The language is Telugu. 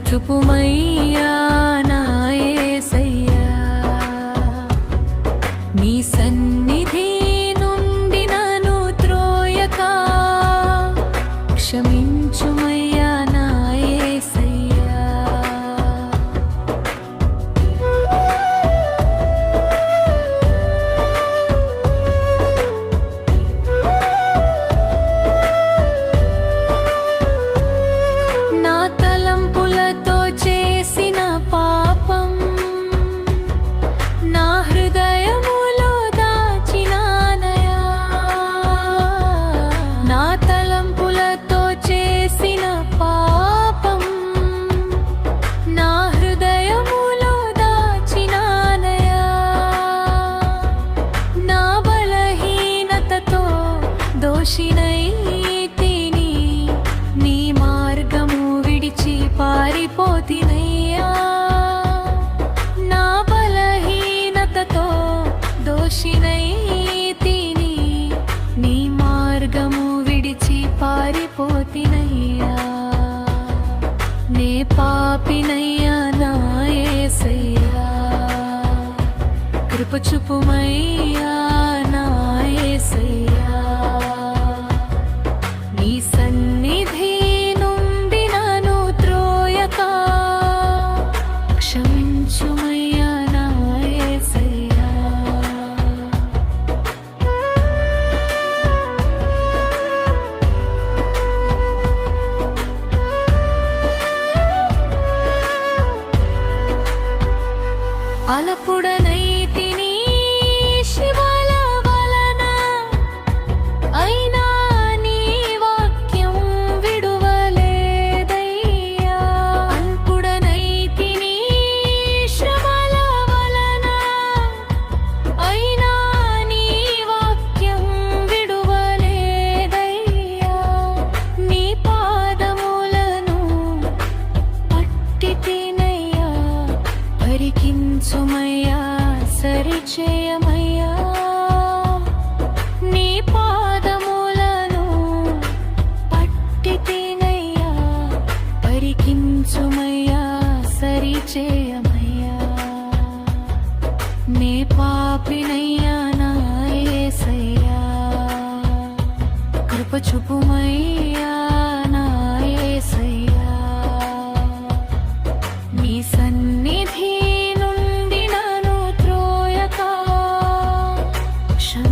చూపుమయ్యా నా యేసయ్యా, నీ సన్నిధి నుండి నన్ను త్రోయక క్షమించుమయ్యా నా యేసయ్యా. నా తలంపులతో చేసిన పాపం నా హృదయములో దాచినానయా, నా తలంపులతో చేసిన పాపం నా హృదయములో దాచినానయా, నా బలహీనతతో దోషినైతిని, నీ మార్గము విడిచి పారిపోతినయ్యా, నా బలహీనతతో దోషినైతిని, నీ మార్గము విడిచి పారిపోతినయ్యా. నే పాపినయ్యా నా యేసయ్యా, కృప చూపుమయ్యా నా యేసయ్యా, నీ సన్నిధి నుండి నన్ను త్రోయక క్షమించుమయ్యా నా యేసయ్యా. అలపుడనైతిని శివాల వలన, అయినా నీ వాక్యం విడువలేదయ్యా. అల్పుడనైతిని శ్రమల వలన, అయినా నీ వాక్యం విడువలేదయ్యా. నీ పాదములను పట్టితినయ్యా, పరికించుమయ్యా సరిచేయమయ్యా, నీ పాదములను పట్టితినయ్యా, పరికించుమయ్యా సరిచేయమయ్యా. నే పాపినయ్యా నా యేసయ్యా, కృప చూపుమయ్యా నా యేసయ్యా, నీ సన్నిధి నుండి నన్ను త్రోయక క్షమించుమయ్యా